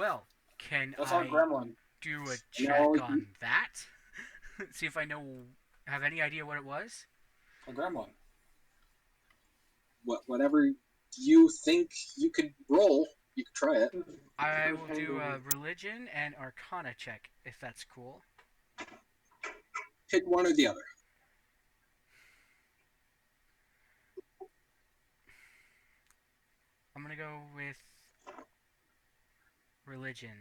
Well, can That's our I gremlin. do a No, check on that? See if I have any idea what it was? a gremlin. Whatever you think you could roll, you could try it. I First will hand do a over. religion and arcana check, if that's cool. Pick one or the other. I'm gonna go with religion.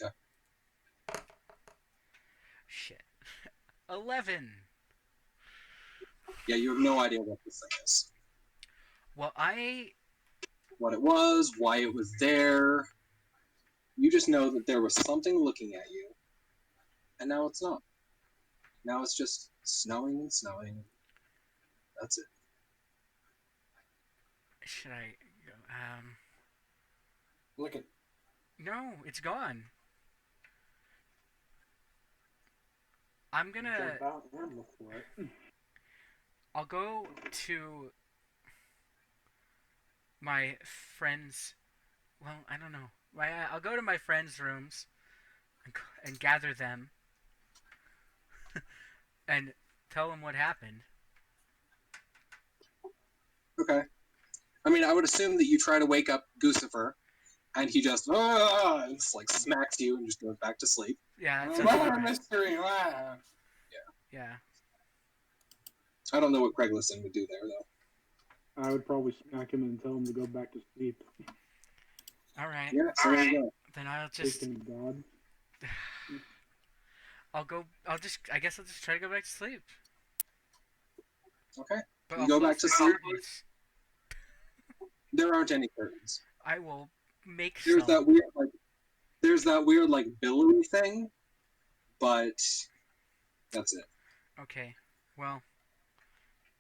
Okay. Shit. 11! Yeah, you have no idea what this thing is. Well, What it was, why it was there. You just know that there was something looking at you, and now it's not. Now it's just snowing and snowing. That's it. Should I go? Look at. No, it's gone. I'm gonna. Jump out and look for it. I'll go to my friends. Well, I don't know. I'll go to my friends' rooms and gather them and tell them what happened. Okay. I mean, I would assume that you try to wake up Goossifer, and he just and just, like smacks you and just goes back to sleep. Yeah, that sounds about Murder right. mystery. Ah. Yeah. I don't know what Craig Listen would do there though. I would probably smack him and tell him to go back to sleep. All right. Yeah, so there you go. Then I'll just. Freaking God. I'll go. I'll just. I guess I'll just try to go back to sleep. Okay. But You I'll go close back to the sleep. curtains. There aren't any curtains. I will make There's some. that weird like billowy thing, but that's it. Okay. Well,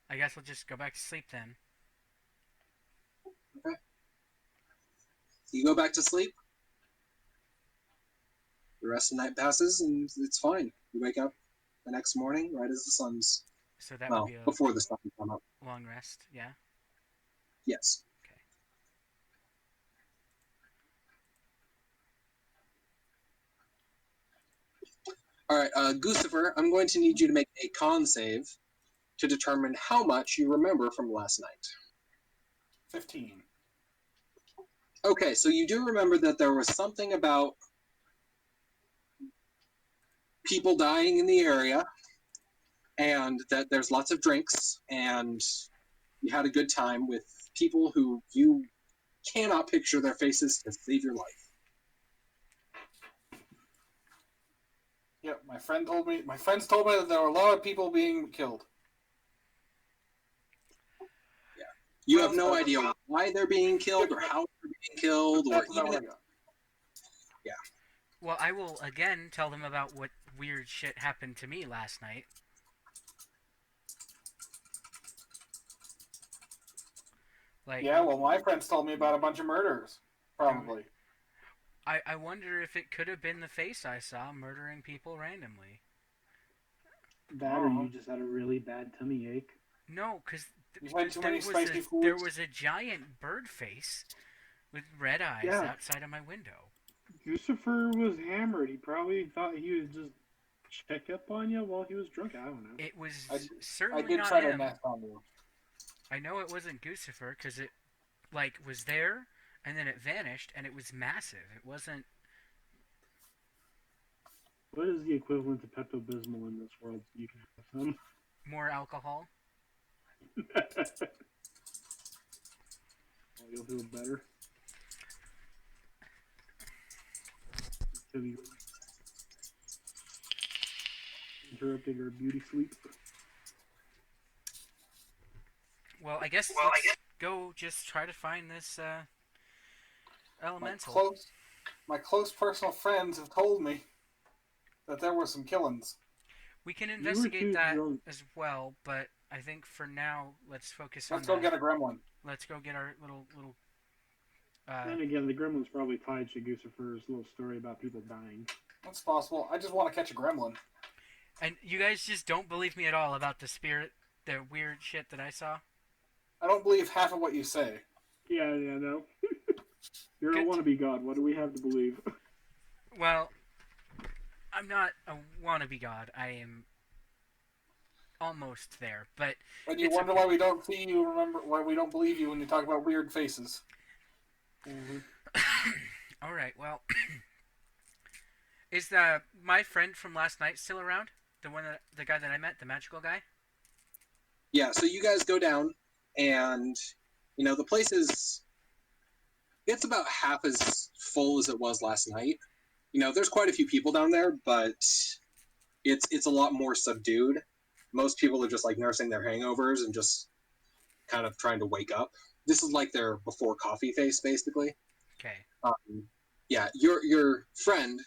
I guess I'll just go back to sleep then. Okay. You go back to sleep. The rest of the night passes and it's fine. You wake up the next morning right as the sun's So that would be a before the sun come up. long rest. Yeah. Yes. Okay. All right, Goossifer, I'm going to need you to make a con save to determine how much you remember from last night. 15. Okay, so you do remember that there was something about people dying in the area, and that there's lots of drinks, and you had a good time with people who you cannot picture their faces to save your life. Yep, my friends told me that there were a lot of people being killed. You have no idea why they're being killed or how they're being killed, or That's about even what I got. Well, I will again tell them about what weird shit happened to me last night. Like, Yeah, well, my friends told me about a bunch of murders. Probably. I wonder if it could have been the face I saw murdering people randomly. That or you just had a really bad tummy ache. No, because You had too many spicy there foods. was a giant bird face with red eyes Yeah. outside of my window. Goossifer was hammered. He probably thought he would just check up on you while he was drunk. I don't know. It was I certainly did not try to him. nest on you. I know it wasn't Goossifer because it was there and then it vanished and it was massive. It wasn't. What is the equivalent to Pepto Bismol in this world? You can have some. More alcohol. Oh, you'll feel better. Until you interrupted her beauty sleep. Well, I guess let's go just try to find this elemental. My close personal friends have told me that there were some killings. We can were investigate too that drunk. as well, but I think for now let's focus Let's on go get a gremlin. Let's go get our little. And again, the gremlin's probably tied to Goossifer's little story about people dying. That's possible. I just want to catch a gremlin. And you guys just don't believe me at all about the weird shit that I saw. I don't believe half of what you say. Yeah, no. You're a Good. wannabe god. What do we have to believe? Well, I'm not a wannabe god. I am almost there, but And you it's wonder okay. why we don't see you. Remember why we don't believe you when you talk about weird faces. Mm-hmm. All right. Well, is my friend from last night still around? The guy that I met, the magical guy. Yeah, so you guys go down, and the place it's about half as full as it was last night. There's quite a few people down there, but it's a lot more subdued. Most people are just like nursing their hangovers and just kind of trying to wake up. This is like their before coffee face, basically. Okay. Yeah, your friend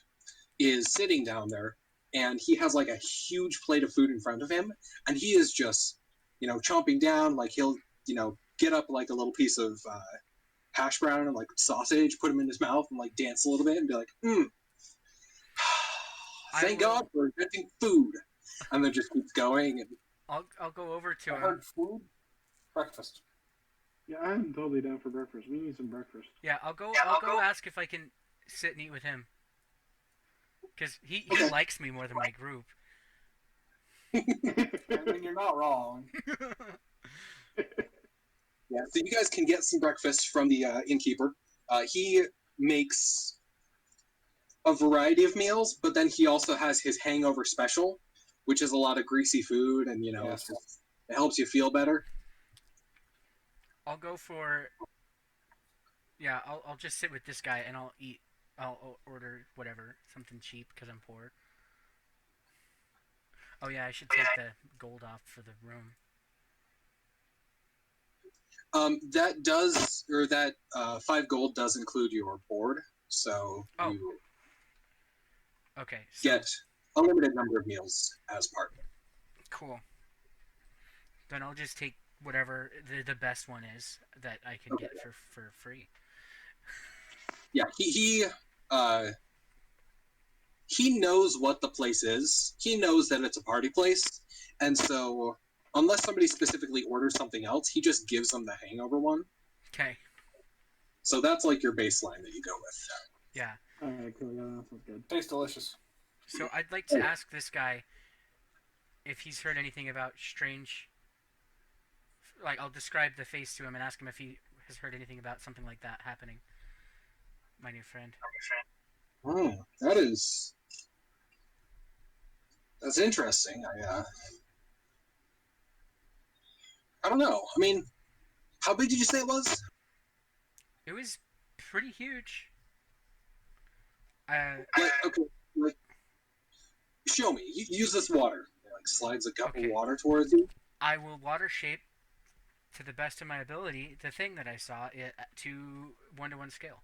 is sitting down there, and he has like a huge plate of food in front of him, and he is just chomping down. Like he'll get up like a little piece of hash brown and like sausage, put them in his mouth, and like dance a little bit, and be like, I thank will. God for inventing food, and then just keeps going. And I'll go over to I him. heard food, breakfast. Yeah, I'm totally down for breakfast. We need some breakfast. Yeah, I'll go ask if I can sit and eat with him. Because he Okay. likes me more than my group. I mean, you're not wrong. Yeah, so you guys can get some breakfast from the innkeeper. He makes a variety of meals, but then he also has his hangover special, which is a lot of greasy food, and Yes. it helps you feel better. I'll go for. Yeah, I'll just sit with this guy and I'll eat. I'll order whatever, something cheap because I'm poor. Oh yeah, I should take the gold off for the room. That 5 gold does include your board, so Oh. you Okay, so get a limited number of meals as part of it. cool. Then I'll just take whatever the best one is that I can Okay. get for free. Yeah, uh, he knows what the place is. He knows that it's a party place, and so unless somebody specifically orders something else, he just gives them the hangover one. Okay. So that's like your baseline that you go with. Yeah. Alright, cool. Yeah, that sounds good. Tastes delicious. So I'd like to ask this guy if he's heard anything about strange. Like I'll describe the face to him and ask him if he has heard anything about something like that happening. My new friend. That's interesting. I don't know. I mean, how big did you say it was? It was pretty huge. Okay, like show me. Use this water. He, like slides a cup of Okay. water towards you. I will water shape to the best of my ability the thing that I saw to 1-to-1 scale.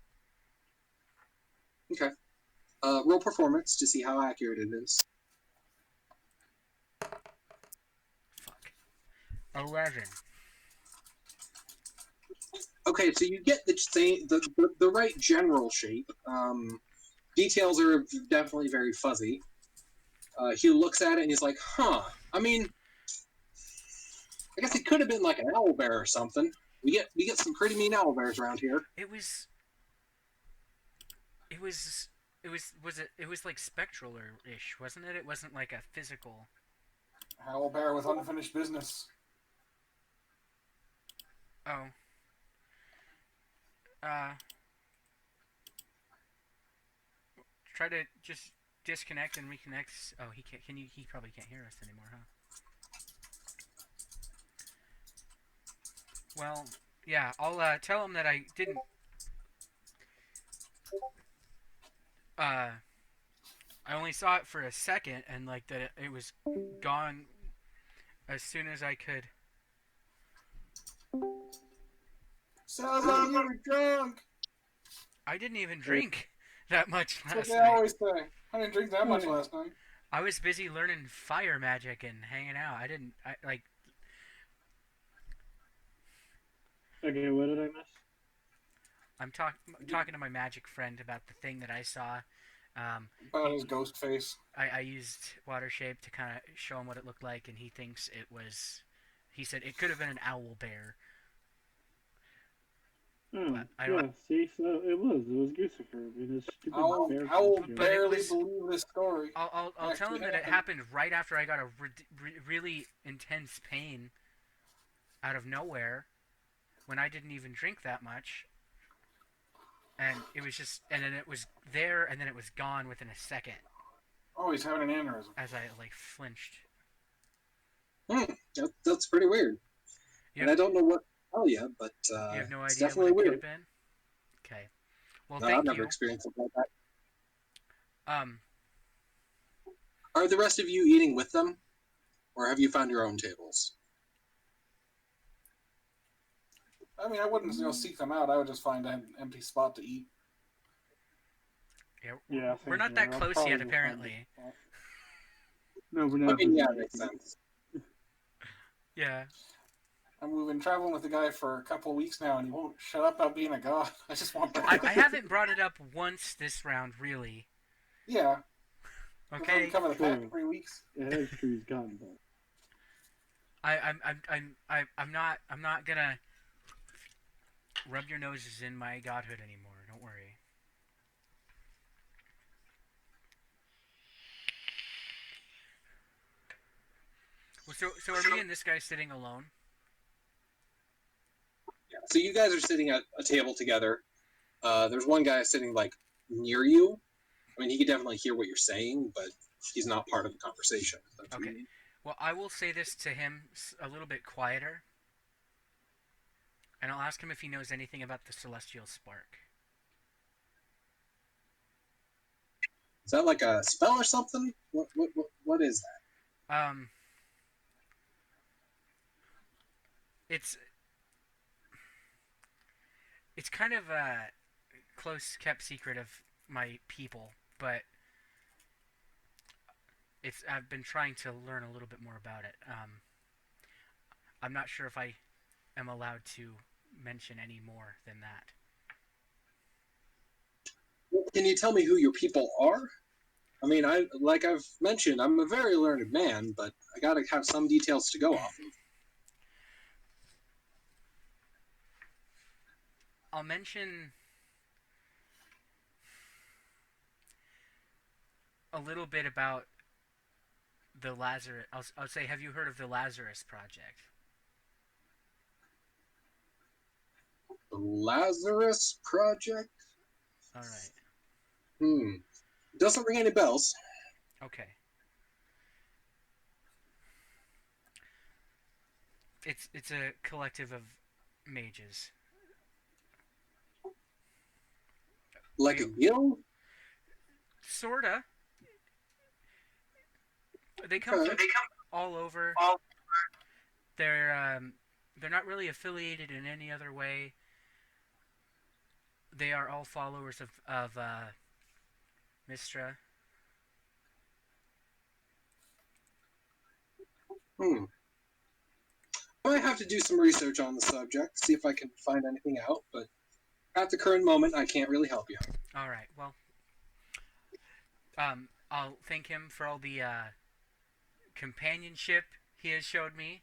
Okay. Roll performance to see how accurate it is. Fuck. 11. Okay, so you get the right general shape. Details are definitely very fuzzy. He looks at it and he's like, "Huh. I mean, I guess it could have been like an owl bear or something. We get some pretty mean owl bears around here." It was. It was. It was like spectral-ish, wasn't it? It wasn't like a physical. Owl bear with unfinished business. Oh. Uh. Try to just disconnect and reconnect. Oh, he can't. Can you? He probably can't hear us anymore, huh? Well, yeah. I'll tell him that I didn't. I only saw it for a second, and like that it was gone as soon as I could. Sounds like you were drunk. I didn't even drink that much That's what last they night. always say. I didn't drink that much last night. I was busy learning fire magic and hanging out. I didn't. I like. Okay, what did I miss? I'm talking to my magic friend about the thing that I saw. About his ghost face. I used water shape to kind of show him what it looked like, and he thinks it was. He said it could have been an owl bear. Oh, But I don't. yeah, see, so it was Goossifer in his stupid bear I will costume. But it barely was. believe this story I'll tell actually him that it happened. happened right after I got a really intense pain out of nowhere when I didn't even drink that much, and it was just, and then it was there, and then it was gone within a second Oh, he's having an aneurysm. as I like flinched. That's pretty weird. You And have, I don't know what to tell you, but you have no it's idea what definitely it could have weird. been. Okay. Well, No, I've thank never you. experienced something like that. Um, Are the rest of you eating with them, or have you found your own tables? I mean, I wouldn't seek them out. I would just find an empty spot to eat. yeah, Yeah, we're same not that here. I'll close probably yet, just find a apparently. spot. No, we're I not mean, busy yeah, it enough makes yet. sense. Yeah. And we've been traveling with the guy for a couple weeks now, and he won't shut up about being a god. I just want I breakfast. haven't brought it up once this round, really. Yeah, we've only Okay. covered the past True. 3 weeks. It has true. He's gotten that. I'm not gonna rub your noses in my godhood anymore. Don't worry. Well, so are me and this guy sitting alone? Yeah. So you guys are sitting at a table together. There's one guy sitting like near you. I mean, he could definitely hear what you're saying, but he's not part of the conversation. That's what Okay. you mean. Well, I will say this to him a little bit quieter, and I'll ask him if he knows anything about the celestial spark. Is that like a spell or something? What is that? Um, it's it's kind of a close kept secret of my people, but it's I've been trying to learn a little bit more about it. I'm not sure if I am allowed to mention any more than that. Can you tell me who your people are? I mean, like I've mentioned, I'm a very learned man, but I gotta have some details to go off of. I'll mention a little bit about the Lazarus. I'll say, have you heard of the Lazarus Project? The Lazarus Project? All right. Doesn't ring any bells. Okay. It's a collective of mages. Like a guild? Sorta. They come from all over. They're not really affiliated in any other way. They are all followers of Mistra. Hmm. I might have to do some research on the subject, see if I can find anything out, but at the current moment, I can't really help you. All right. Well, I'll thank him for all the companionship he has showed me,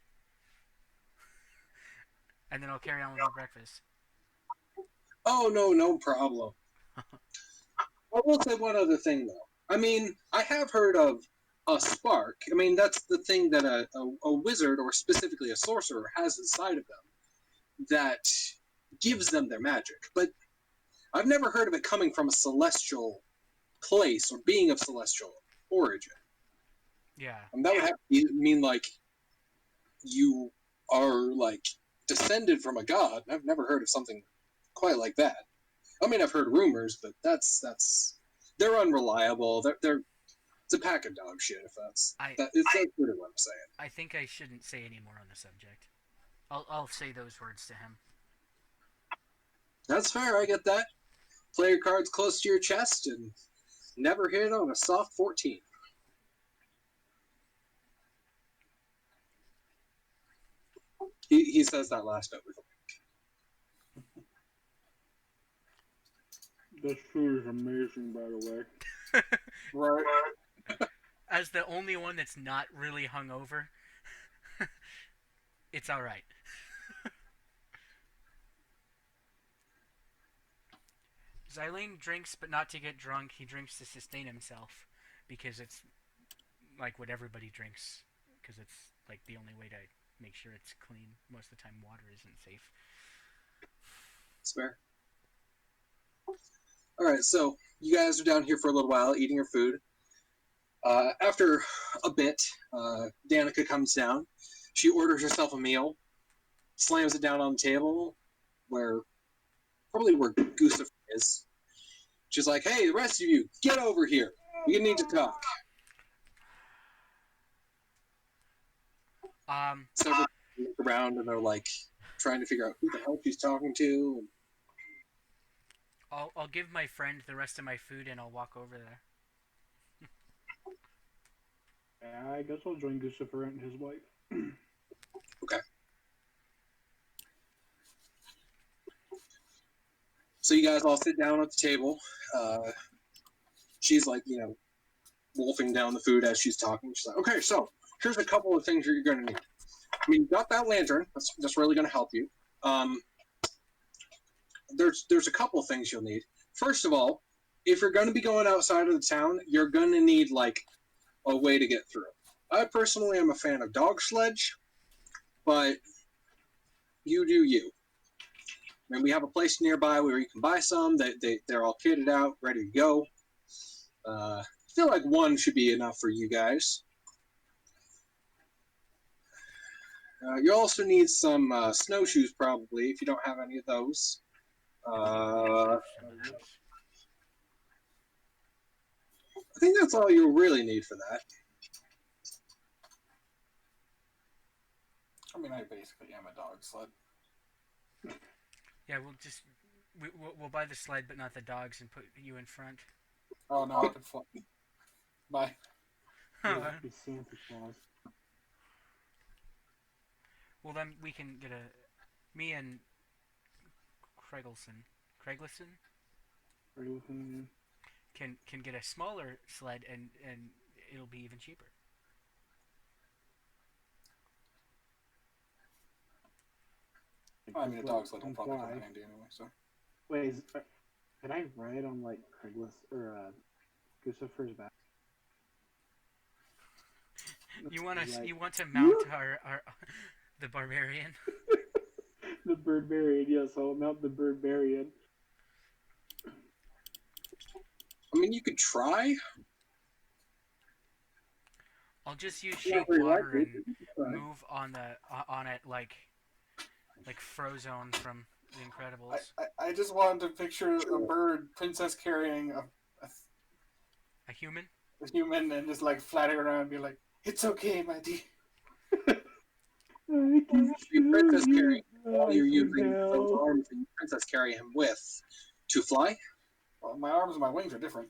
and then I'll carry on with my breakfast. Oh, no problem. I will say one other thing, though. I mean, I have heard of a spark. I mean, that's the thing that a wizard, or specifically a sorcerer, has inside of them that gives them their magic. But I've never heard of it coming from a celestial place or being of celestial origin. Yeah. And that would have to mean, like, you are, like, descended from a god. I've never heard of something quite like that. I mean, I've heard rumors, but that's they're unreliable. They're it's a pack of dog shit. If that's really what I'm saying. I think I shouldn't say any more on the subject. I'll say those words to him. That's fair. I get that. Play your cards close to your chest and never hit on a soft 14. He says that last bit with This food is amazing, by the way. Right. As the only one that's not really hungover, it's all right. Xylene drinks, but not to get drunk. He drinks to sustain himself, because it's like what everybody drinks, because it's like the only way to make sure it's clean. Most of the time, water isn't safe. It's fair. All right, so you guys are down here for a little while eating your food. After a bit, Danica comes down. She orders herself a meal, slams it down on the table, probably where Goossifer is. She's like, "Hey, the rest of you, get over here. We need to talk." Several people look around and they're like trying to figure out who the hell she's talking to. I'll give my friend the rest of my food and I'll walk over there. Yeah, I guess I'll join Goossifer and his wife. Okay. So you guys all sit down at the table. She's like, wolfing down the food as she's talking. She's like, "Okay, so here's a couple of things you're going to need. I mean, you got that lantern. That's really going to help you. There's a couple of things you'll need. First of all, if you're going to be going outside of the town, you're going to need like a way to get through. I personally am a fan of dog sledge, but you do you. And we have a place nearby where you can buy some. They're all kitted out, ready to go. I feel like one should be enough for you guys. You also need some snowshoes, probably, if you don't have any of those. I think that's all you'll really need for that. I mean, I basically am a dog sled. Yeah, we'll buy the sled, but not the dogs, and put you in front. Oh no, I can fly. Bye. It's Santa Claus. Well, then we can get me and Craiglson can get a smaller sled, and it'll be even cheaper. I mean, a dog sled will probably come in handy anyway. So. Wait, can I ride on like Craigslist or Goossifer's back? You want to mount our the barbarian? The Birdbarian, yes, I'll mount the Birdbarian. I mean, you could try. I'll just use shape water and move on it like Frozone from The Incredibles. I just wanted to picture a bird princess carrying A human? a human and just like flattering around and be like, "It's okay, my dear." You princess carry while you're using those arms that you princess carry him with to fly. Well, my arms and my wings are different.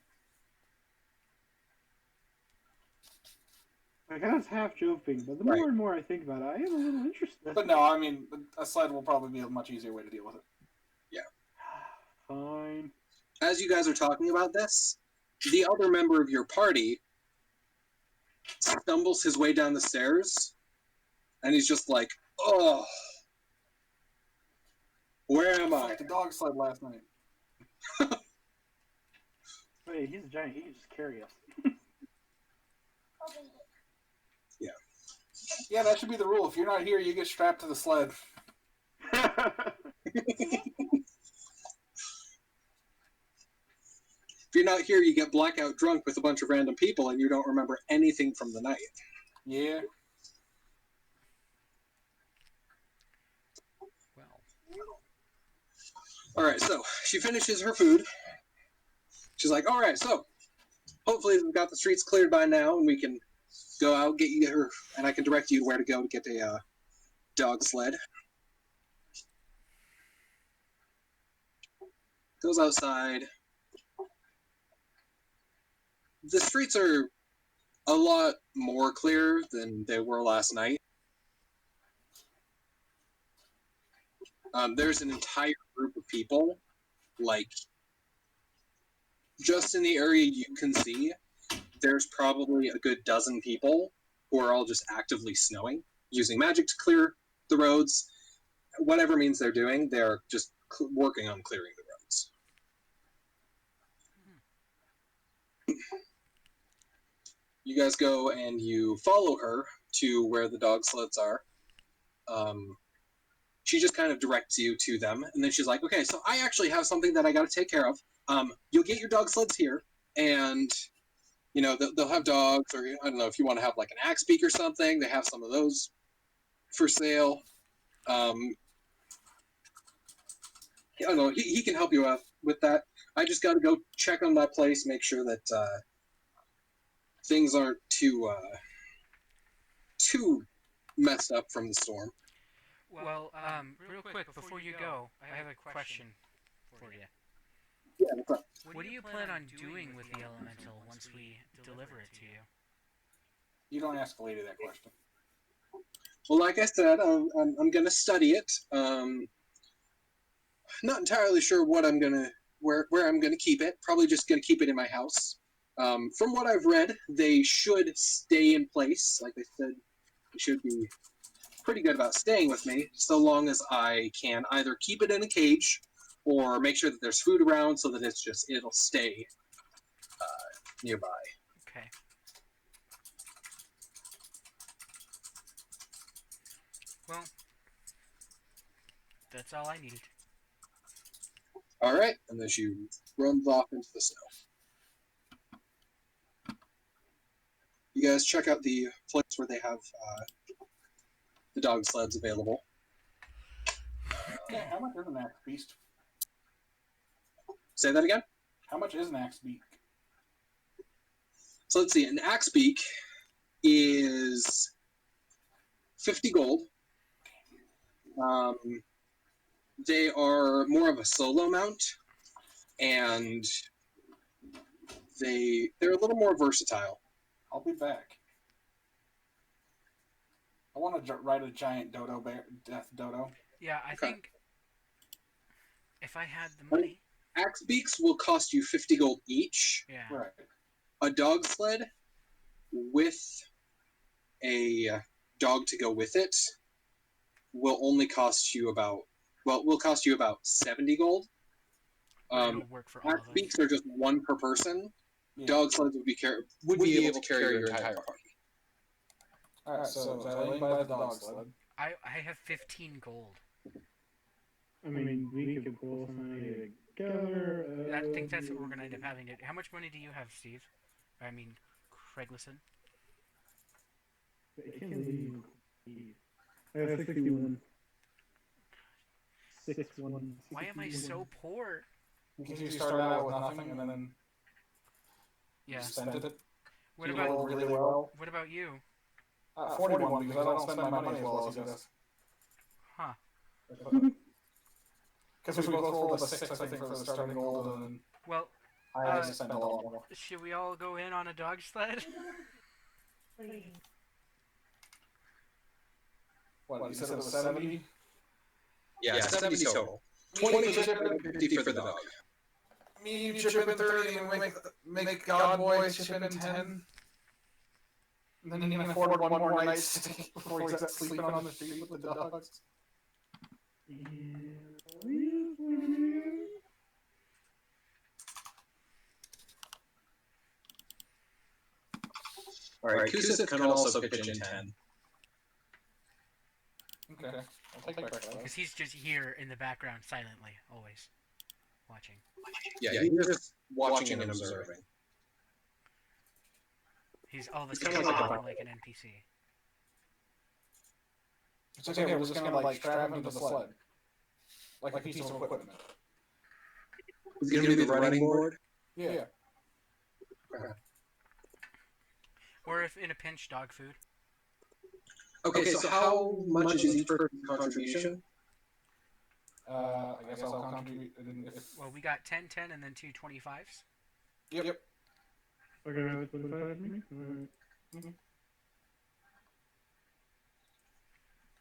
I was half joking, but the more and more I think about it, I am a little interested. But no, I mean, a sled will probably be a much easier way to deal with it. Yeah. Fine. As you guys are talking about this, the other member of your party stumbles his way down the stairs, and he's just like, "Oh, where am I?" Fuck the dog sled last night. Wait, he's a giant. He can just carry us. Yeah. Yeah, that should be the rule. If you're not here, you get strapped to the sled. If you're not here, you get blackout drunk with a bunch of random people, and you don't remember anything from the night. Yeah. Well, All right, so she finishes her food. She's like, "All right, so hopefully we've got the streets cleared by now, and we can go out, get you her, and I can direct you where to go to get a dog sled." Goes outside. The streets are a lot more clear than they were last night. There's an entire group of people, like, just in the area you can see, there's probably a good dozen people who are all just actively snowing, using magic to clear the roads. Whatever means they're doing, they're just working on clearing the roads. You guys go and you follow her to where the dog sleds are. She just kind of directs you to them, and then she's like, "Okay, so I actually have something that I got to take care of. You'll get your dog sleds here, and they'll have dogs, or I don't know if you want to have like an axe beak or something. They have some of those for sale. I don't know. He can help you out with that. I just got to go check on my place, make sure that things aren't too messed up from the storm." Well, real quick before you go, I have a question for you. Yeah, what's up? What do you plan on doing with the elemental once we deliver it to you? You don't ask a lady that question. Well, like I said, I'm gonna study it. Not entirely sure what I'm gonna where I'm gonna keep it. Probably just gonna keep it in my house. From what I've read, they should stay in place. Like I said, they should be pretty good about staying with me, so long as I can either keep it in a cage or make sure that there's food around so that it'll stay nearby. Okay. Well, that's all I needed. All right, and then she runs off into the snow. You guys check out the place where they have the dog sleds available. Yeah, how much is an axe beast? Say that again? How much is an axe beak? So let's see, an axe beak is 50 gold. They are more of a solo mount, and they're a little more versatile. I'll be back. I want to ride a giant dodo bear, death dodo. Yeah, I Okay. think if I had the money. Axe beaks will cost you 50 gold each. Yeah. Right. A dog sled with a dog to go with it will only cost you about will cost you about 70 gold. It'll work for all Axe of us. beaks are just one per person. Yeah. Dog sleds would be able to carry your entire party. Alright, so is Eileen buy the dog sled? I have 15 gold. I mean, we could pull somebody together. I think that's what we're gonna end up having. How much money do you have, Steve? I mean, Craig, listen. I can't leave. I have 61. 61. Why am I so poor? Because you started out with nothing and then Yeah. you spent it. What You about rolled really well. what about you? 41 because I don't spend my money as well as he does. Huh. Because we both rolled a 6, I think, for the starting gold, and then Well, I spent a lot more. should we all go in on a dog sled? What, you said it was 70? Yeah, 70 total. 20 for the chip and 50 for the dog. Me, you chip in 30, and we make God Boy chip in 10. And then he can afford one more night stay before he's sleeping on the street with the dogs. Alright, Goossifer can also pitch in 10. Okay, I'll take that. Because he's just here in the background silently, always watching. Yeah, he's just watching and observing. He's all of a He's sudden kinda like a- acting like an NPC. It's okay, we're just gonna like strap him to the sled. Like a piece of equipment. Is he gonna be the running board? Yeah. Or if in a pinch, dog food. Okay, so how much is each person's contribution? I guess I'll contribute. Well, we got 10, 10, and then 2 25s. Yep. Okay, that's 25 for me? Alright.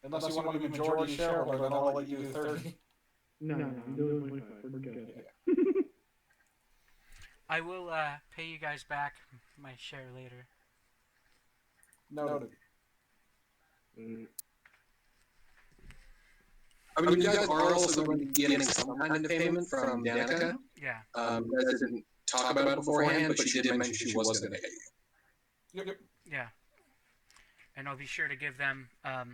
Unless you want to be majority shareholder, then I'll let you do 30. No, I'm doing 25. We're good. I will pay you guys back my share later. Noted. I mean, you guys are also going to be getting some kind of payment from Danica. Yeah. You guys didn't talk about it beforehand, but she did mention she was going to pay you. Yep. Yeah. And I'll be sure to give them, I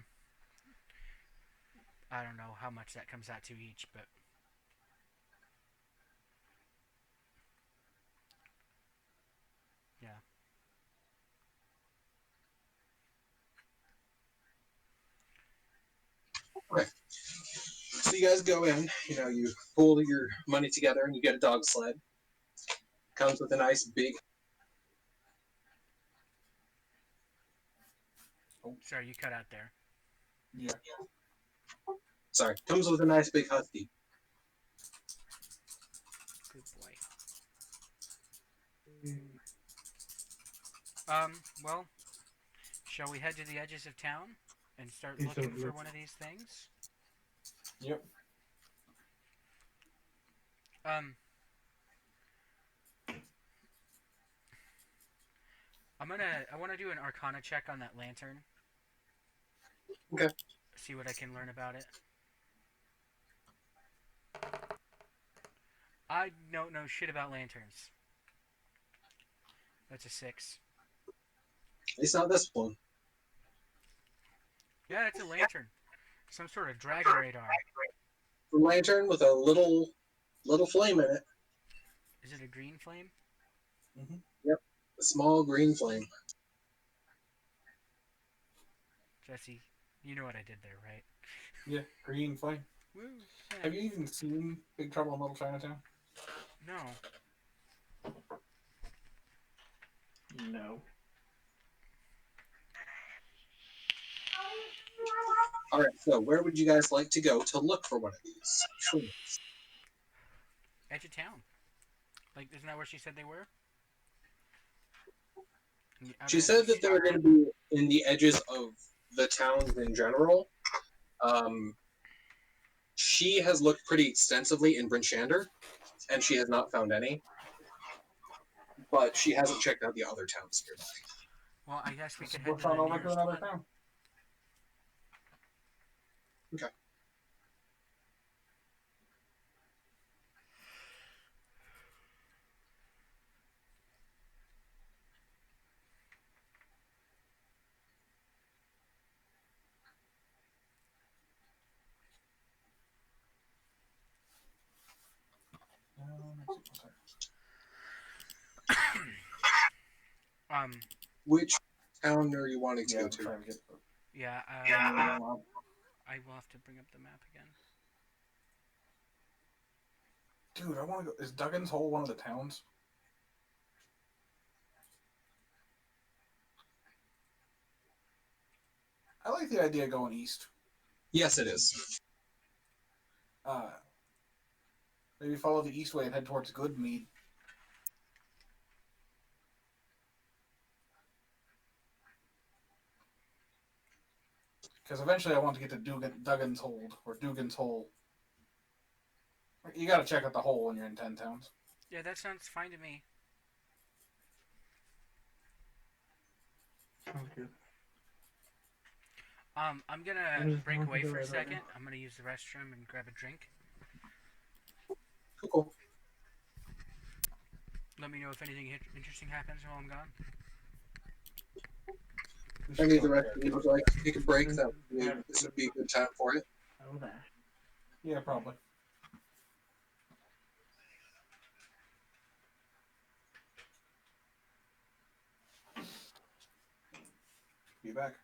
don't know how much that comes out to each, but yeah. Okay. So you guys go in, you pull your money together and you get a dog sled. Comes with a nice big. Sorry, you cut out there. Yeah. Sorry, comes with a nice big husky. Good boy. Mm. Well, shall we head to the edges of town and start Think so, looking for yeah. one of these things? Yep. Um, I want to do an Arcana check on that lantern. Okay. See what I can learn about it. I don't know shit about lanterns. That's a 6. At least not this one. Yeah, it's a lantern. Some sort of dragon radar. A lantern with a little flame in it. Is it a green flame? Mm-hmm. Yep. A small green flame. Jesse, you know what I did there, right? Yeah. Green flame. Woo! Have you even seen Big Trouble in Little Chinatown? No. No. All right. So where would you guys like to go to look for one of these shrooms? Edge of town. Like, isn't that where she said they were? In the outer She said edges? that they were going to be in the edges of the towns in general. She has looked pretty extensively in Brinchander, and she has not found any. But she hasn't checked out the other towns nearby. Well, I guess we Let's could head push to on the over to nearest another one. town. Okay. Let's see, Um, Which town are you wanting to yeah, go I'm to? trying to get. yeah, Uh, I will have to bring up the map again. Dude, I want to go. Is Duggan's Hole one of the towns? I like the idea of going east. Yes, it is. Uh, maybe follow the east way and head towards Goodmead. Because eventually I want to get to Duggan's Hold, or Dugan's Hole. You gotta check out the hole when you're in 10 towns. Yeah, that sounds fine to me. Sounds good. I'm I'm gonna just break going away to for a the right second. now. I'm gonna use the restroom and grab a drink. Cool. Let me know if anything interesting happens while I'm gone. Any of the rest of you would like to take a break? This would be a good time for it. Oh, that. Yeah, probably. Be back.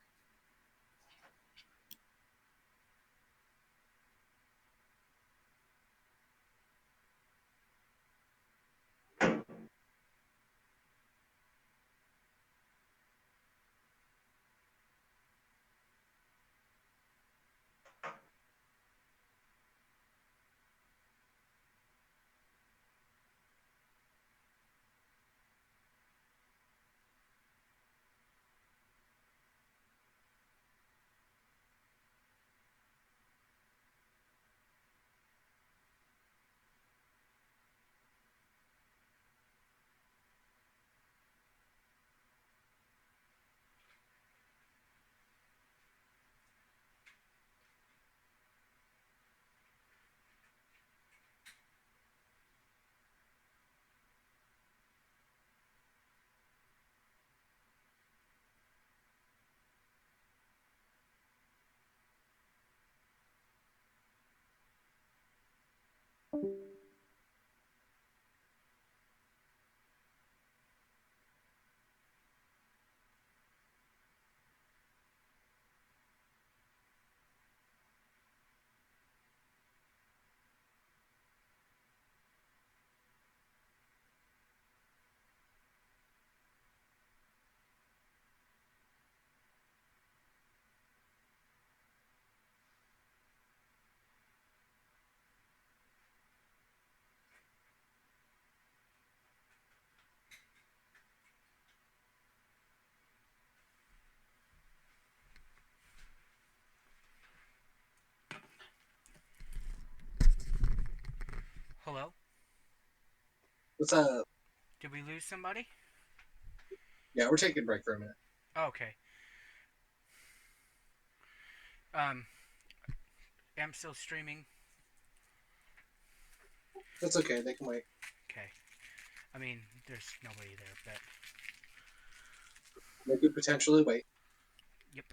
Hello? What's up? Did we lose somebody? Yeah, we're taking a break for a minute. Oh, okay. Um, I'm still streaming. That's okay. They can wait. Okay. I mean, there's nobody there, but They could potentially wait. yep.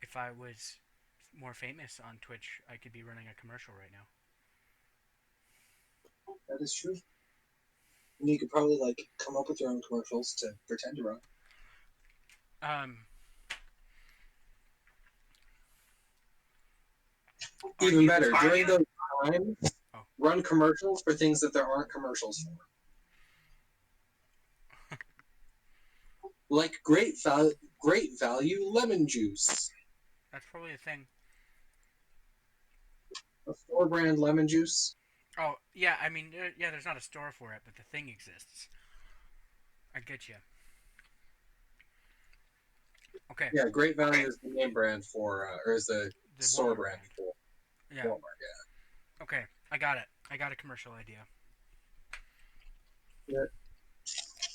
If I was more famous on Twitch, I could be running a commercial right now. That is true. And you could probably like come up with your own commercials to pretend to run. Um, Even better, are during you? those times, Oh. run commercials for things that there aren't commercials for. Like great value lemon juice. That's probably a thing. A store brand lemon juice. Oh, yeah, I mean, yeah, there's not a store for it, but the thing exists. I get you. Okay, Yeah, Great Value is the name brand for, or is the the store Walmart brand brand. for Yeah. Walmart. Yeah. Okay, I got it. I got a commercial idea. Yeah.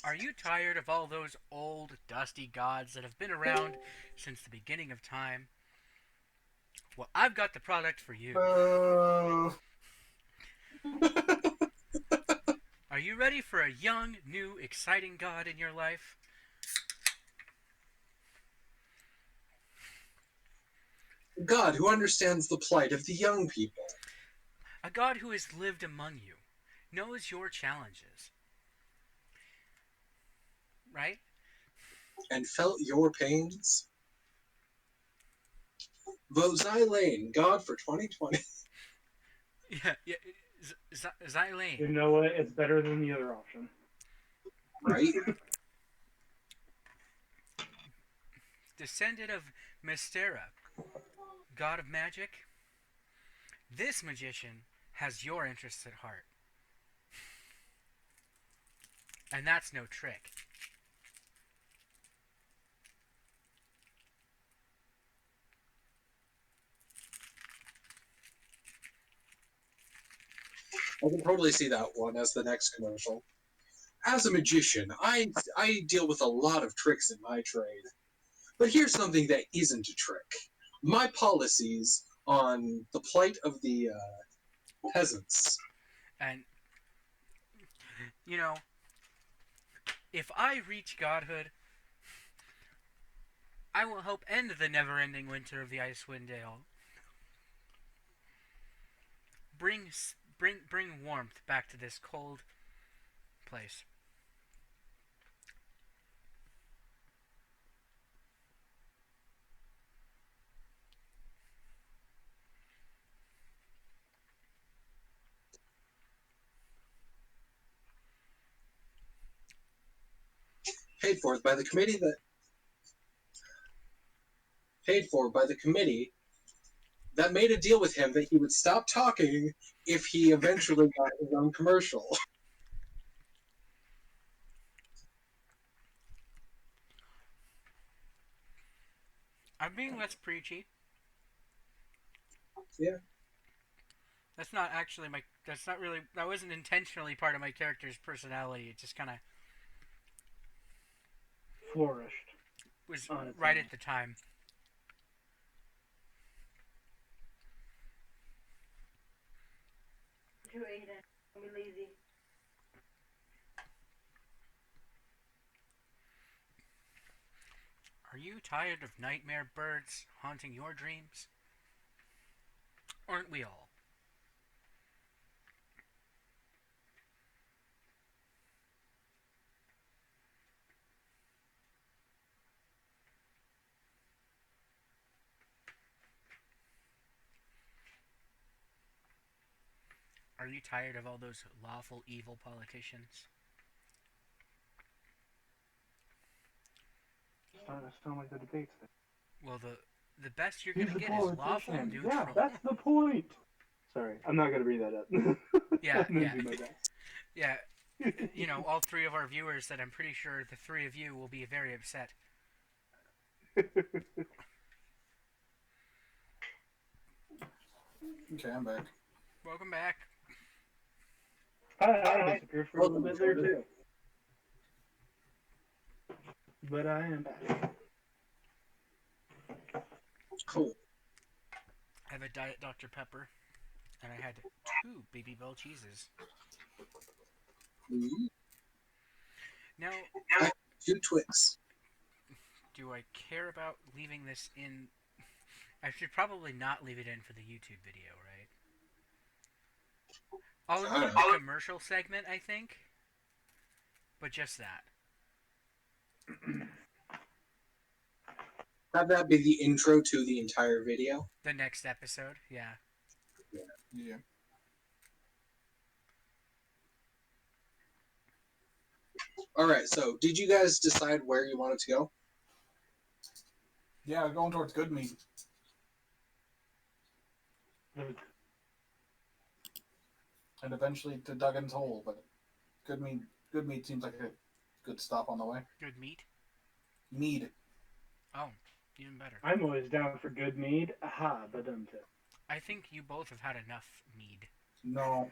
Are you tired of all those old, dusty gods that have been around since the beginning of time? Well, I've got the product for you. Are you ready for a young, new, exciting god in your life? God who understands the plight of the young people A god who has lived among you, knows your challenges. Right? and felt your pains. Vote Xylane, God for 2020. Yeah. Xylane. You know what? It's better than the other option. Right? Descendant of Mystera, god of magic. This magician has your interests at heart. And that's no trick. I can totally see that one as the next commercial. As a magician, I deal with a lot of tricks in my trade. But here's something that isn't a trick. My policies on the plight of the peasants. And, you know, if I reach godhood, I will help end the never-ending winter of the Icewind Dale. Bring warmth back to this cold place. Paid for by the committee that paid for by the committee that made a deal with him that he would stop talking if he eventually got his own commercial. I'm being less preachy. Yeah. That's not actually my. That's not really. That wasn't intentionally part of my character's personality. It just kind of Flourished. was On its right own. at the time. Too Aiden. Don't be lazy. you tired of nightmare birds haunting your dreams? Aren't we all? Are you tired of all those lawful evil politicians? Starting to sound like the debates. Well, the best you're He's gonna a get is lawful politician. neutral. Yeah, that's the point. Sorry, I'm not gonna bring that up. Yeah, I'm gonna yeah. do my best. Yeah, you know, all three of our viewers that I'm pretty sure the three of you will be very upset. Okay, I'm back. Welcome back. I disappeared for a little Welcome, bit there Jordan. too. But I am back. Cool. I have a Diet Dr. Pepper, and I had 2 Baby Bell cheeses. Mhm. Now, 2 Twix. do I care about leaving this in? I should probably not leave it in for the YouTube video, right? I'll include the commercial segment, I think. But just that. Have that be the intro to the entire video. The next episode, yeah. Yeah. Alright, so did you guys decide where you wanted to go? Yeah, going towards good meat. And eventually to Duggan's Hole, but good meat seems like a good stop on the way. Good meat? Mead. Oh, even better. I'm always down for good mead. Aha, but I think you both have had enough mead. No.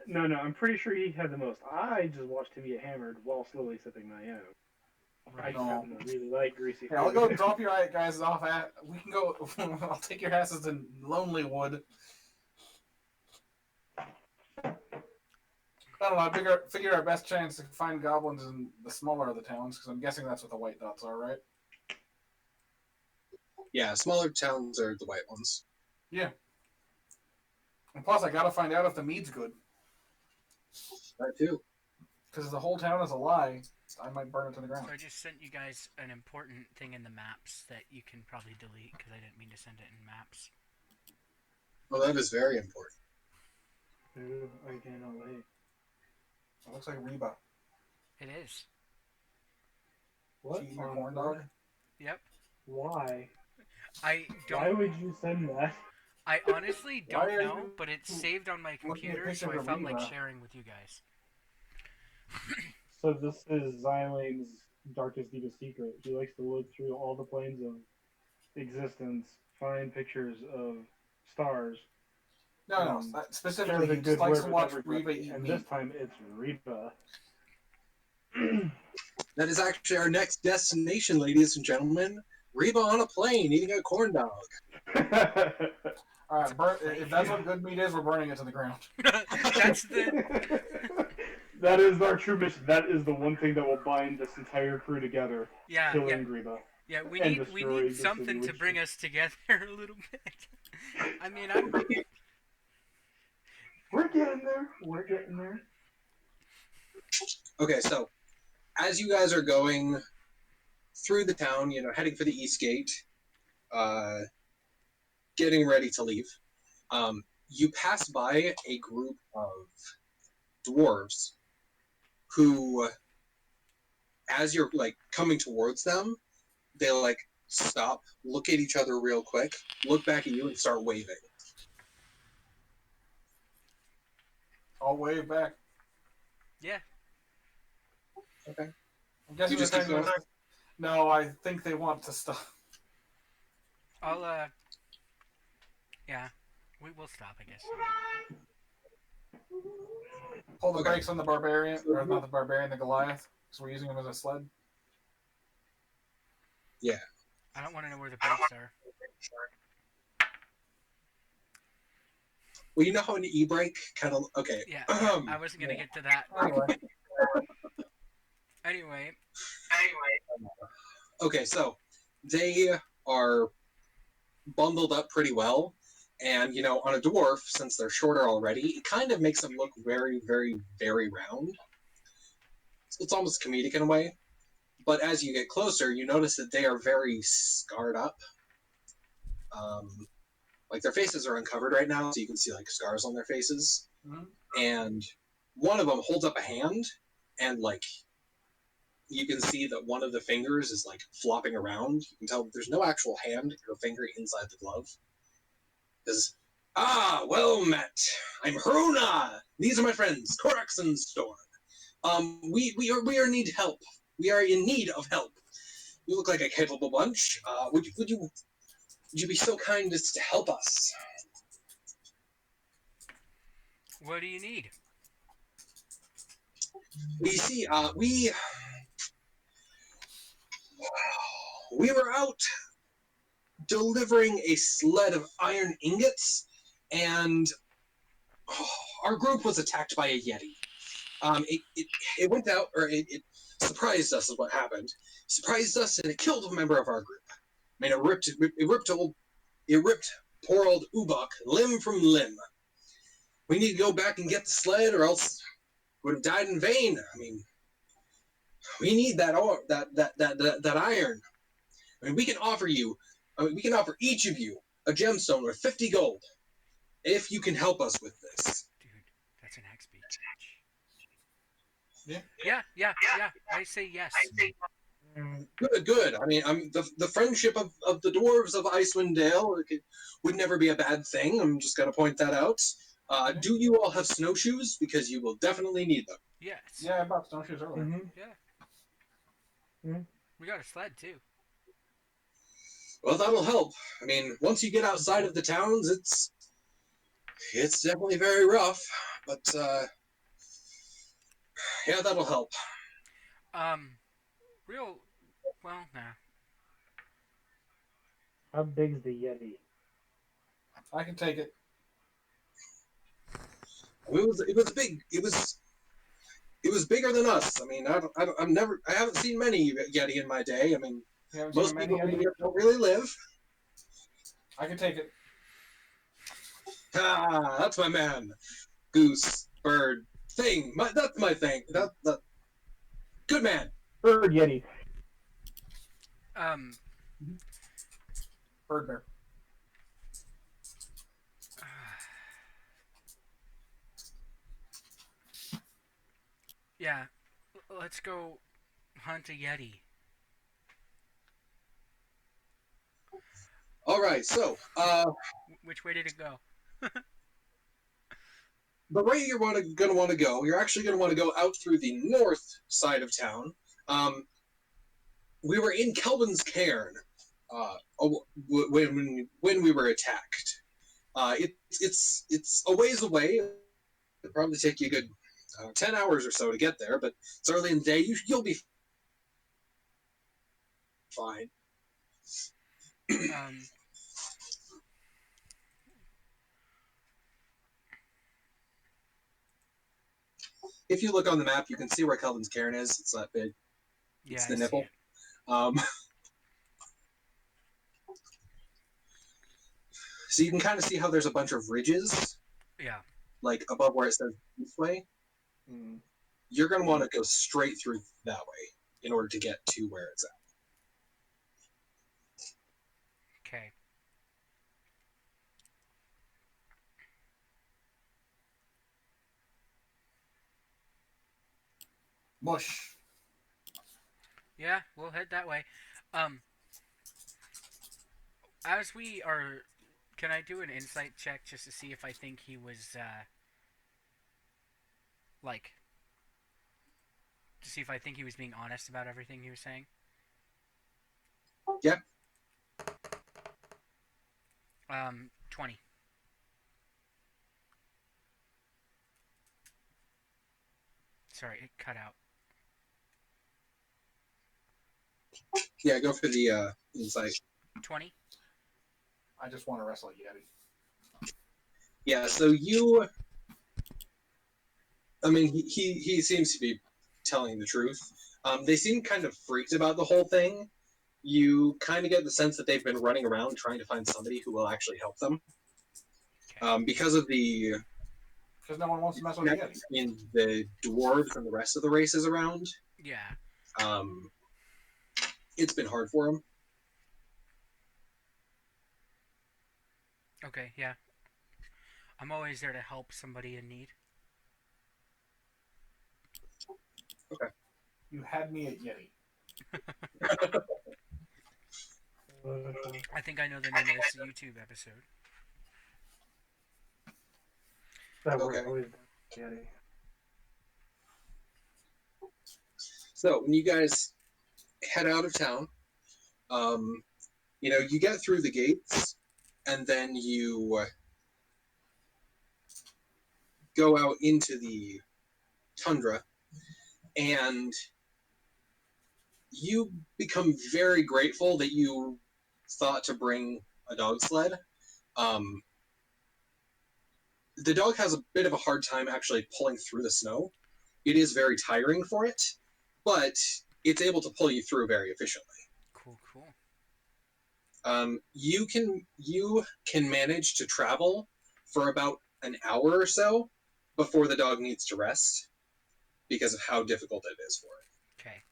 No, I'm pretty sure he had the most. I just watched him get hammered while slowly sipping my own. I Right. just happen to really like greasy Hey, I'll food. go drop your guys off at. We can go. I'll take your asses to Lonely Wood. I don't know. I figure our best chance to find goblins in the smaller of the towns, because I'm guessing that's what the white dots are, right? Yeah, smaller towns are the white ones. Yeah. And plus, I gotta find out if the mead's good. That too. Because if the whole town is a lie, I might burn it to the ground. So I just sent you guys an important thing in the maps that you can probably delete because I didn't mean to send it in maps. Well, that is very important. Ooh, I cannot wait. It looks like Reba. It is. What? She eat your corn dog? Yep. Why? I Why don't. would you send that? I honestly Why don't are know, you but it's saved on my looking at computer, pictures so I of felt like Reba? sharing with you guys. So this is Xylane's darkest, deepest secret. He likes to look through all the planes of existence, find pictures of stars. No. share Specifically, the he good just likes word to with watch everybody. Reba eat And meat. this time it's Reba. That is actually our next destination, ladies and gentlemen. Reba on a plane eating a corn dog. Alright, if that's what good meat is, we're burning it to the ground. That's the. That is our true mission. That is the one thing that will bind this entire crew together. Yeah, Killing yeah, Reba. yeah. We And need destroying the something to situation. bring us together a little bit. I mean, I'm. We're getting there. We're getting there. Okay, so as you guys are going through the town, heading for the east gate, getting ready to leave, you pass by a group of dwarves who, as you're coming towards them, they stop, look at each other real quick, look back at you, and start waving. I'll wave back. Yeah. Okay. I'm guessing You just they're keep trying to- going? No, I think they want to stop. I'll. Yeah. We'll stop, I guess. Pull the Okay. brakes on the barbarian, or not the barbarian, the Goliath, because we're using him as a sled. Yeah. I don't want to know where the brakes are. Well, you know how an e-brake kind of... Okay. Yeah, I wasn't gonna get to that. Anyway, Anyway, Okay, so they are bundled up pretty well. And, on a dwarf, since they're shorter already, it kind of makes them look very, very, very round. It's almost comedic in a way. But as you get closer, you notice that they are very scarred up. Like their faces are uncovered right now, so you can see like scars on their faces. Mm-hmm. And one of them holds up a hand, and like you can see that one of the fingers is like flopping around. You can tell that there's no actual hand or finger inside the glove. Is well met. I'm Haruna. These are my friends, Corax and Storm. We are need help. We are in need of help. You look like a capable bunch. Would you be so kind as to help us? What do you need? We see, we were out delivering a sled of iron ingots, and our group was attacked by a Yeti. It went out, or it surprised us is what happened. Surprised us, and it killed a member of our group. I mean, it ripped poor old Ubak limb from limb. We need to go back and get the sled, or else would have died in vain. I mean, we need that iron. I mean, we can offer each of you a gemstone worth 50 gold if you can help us with this. Dude, that's an axe beach. Yeah. Yeah. I say yes. Good. I mean, the friendship of the dwarves of Icewind Dale would never be a bad thing. I'm just going to point that out. Do you all have snowshoes? Because you will definitely need them. Yes. Yeah, I bought snowshoes earlier. Mm-hmm. Yeah. Mm-hmm. We got a sled too. Well, that'll help. I mean, once you get outside of the towns, it's definitely very rough. But yeah, that'll help. Real. Well, nah. How big's the Yeti? I can take it. It was big. It was bigger than us. I mean, I haven't seen many Yeti in my day. I mean, You haven't most seen many people Yeti? here don't really live. I can take it. That's my man. Goose, bird, thing. That's my thing. That. Good man. Bird Yeti. Bird bear. Yeah. Let's go hunt a Yeti. All right. So, Which way did it go? the way you're going to want to go, you're actually going to want to go out through the north side of town. We were in Kelvin's Cairn when we were attacked. It's a ways away. It'll probably take you a good 10 hours or so to get there, but it's early in the day. You'll be fine. If you look on the map, you can see where Kelvin's Cairn is. It's that big. It's the nipple. So you can kind of see how there's a bunch of ridges. Yeah. Like above where it says this way. Mm. You're going to want to go straight through that way in order to get to where it's at. Okay. Mush. Yeah, we'll head that way. As we are, can I do an insight check just to see if I think he was, to see if I think he was being honest about everything he was saying? Yeah. 20. Sorry, it cut out. Yeah, go for the insight. 20? I just want to wrestle a Yeti. Yeah, so I mean, he seems to be telling the truth. They seem kind of freaked about the whole thing, You kind of get the sense that they've been running around trying to find somebody who will actually help them. Okay. Because of the Because no one wants to mess with the Yeti. in the dwarves and the rest of the races around, Yeah. it's been hard for them. Okay. Yeah. I'm always there to help somebody in need. You had me at Yeti. I think I know the name of this YouTube episode. That Okay. were always Yeti. So when you guys head out of town, you get through the gates, and then you go out into the tundra, and you become very grateful that you thought to bring a dog sled. The dog has a bit of a hard time actually pulling through the snow. It is very tiring for it, but it's able to pull you through very efficiently. Cool. Cool. You can manage to travel for about an hour or so before the dog needs to rest because of how difficult it is for it. Okay.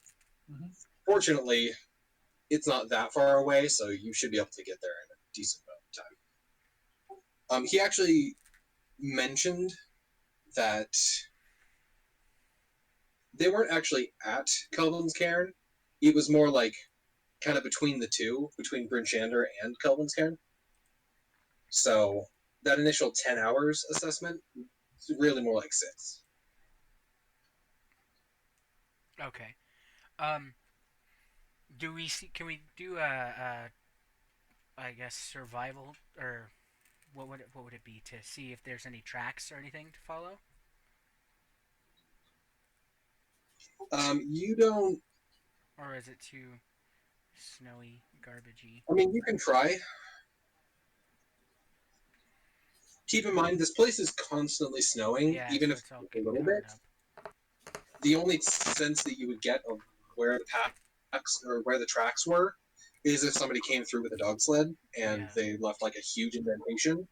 Fortunately, it's not that far away, so you should be able to get there in a decent amount of time. He actually mentioned that they weren't actually at Kelvin's Cairn. It was more like kind of between the two, between Brinchander and Kelvin's Cairn. So that initial 10 hours assessment is really more like 6. Okay. Um. Do we see? Can we do I guess survival, or what would it be to see if there's any tracks or anything to follow? You don't. Or is it too snowy, garbagey? I mean, you can try. Keep in mind, this place is constantly snowing, Yeah, even so if it's all it's a getting little covered bit. up. The only sense that you would get of where the packs or where the tracks were is if somebody came through with a dog sled and Yeah. they left like a huge indentation.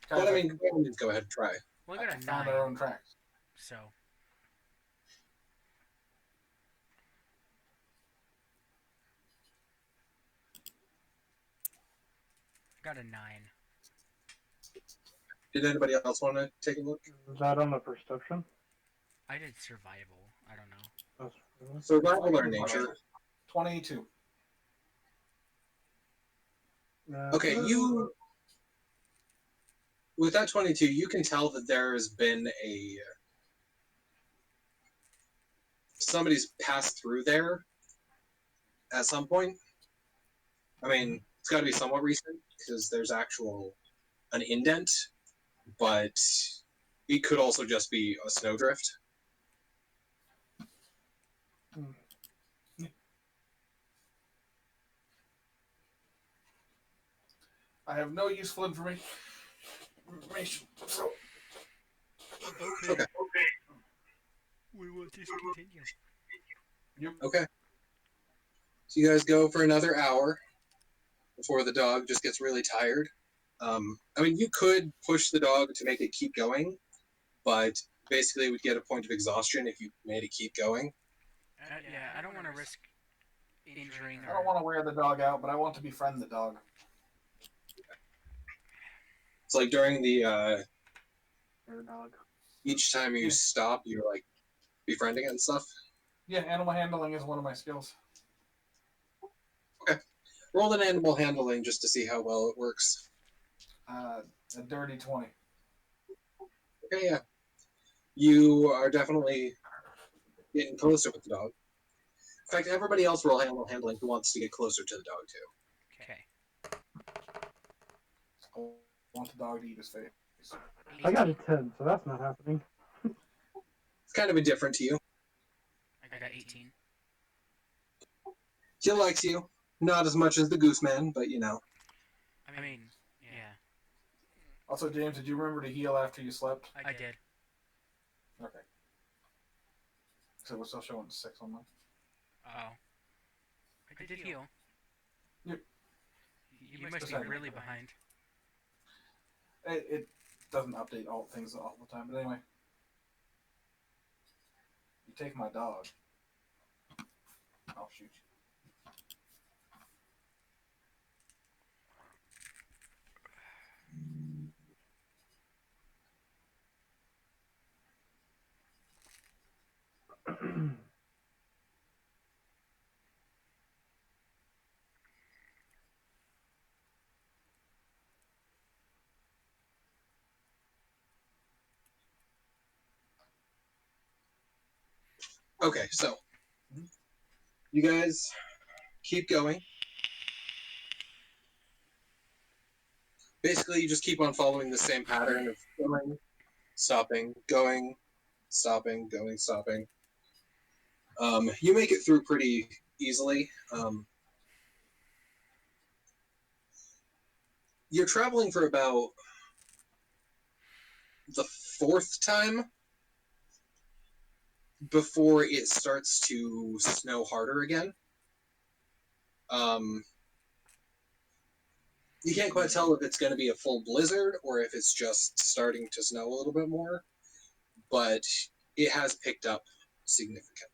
Guys, But I mean, by all means, go ahead and try. Well, I got a found 9, our own tracks. so got a 9. Did anybody else want to take a look? Is that on the perception? I did survival. I don't know. That's really... Survival or nature? 22. Okay, you with that 22, you can tell that there's been somebody's passed through there at some point. I mean, it's got to be somewhat recent because there's an indent, but it could also just be a snowdrift. I have no useful information. So, Okay. We will discontinue. Okay. So you guys go for another hour before the dog just gets really tired. I mean, you could push the dog to make it keep going, but basically it would get a point of exhaustion if you made it keep going. Yeah, I don't want to risk injuring. I don't want to wear the dog out, but I want to befriend the dog. It's like during the dog. each time you stop, you're like befriending it and stuff. Yeah, animal handling is one of my skills. Okay. Roll an animal handling just to see how well it works. A dirty 20. Okay, yeah. You are definitely getting closer with the dog. In fact, everybody else roll animal handling who wants to get closer to the dog too. Okay. I want the dog to eat his face. I got a 10, so that's not happening. It's kind of indifferent to you. I got 18. He likes you. Not as much as the goose man, but you know. I mean, yeah. Also, James, did you remember to heal after you slept? I did. Okay. So we're still showing 6 on mine. Oh. I did heal. You- You must be really behind. It doesn't update all things all the time, but anyway. You take my dog, I'll shoot you. Okay, so you guys keep going. Basically, you just keep on following the same pattern of going, stopping, going, stopping, going, stopping. You make it through pretty easily. You're traveling for about the fourth time before it starts to snow harder again. You can't quite tell if it's going to be a full blizzard or if it's just starting to snow a little bit more, but it has picked up significantly.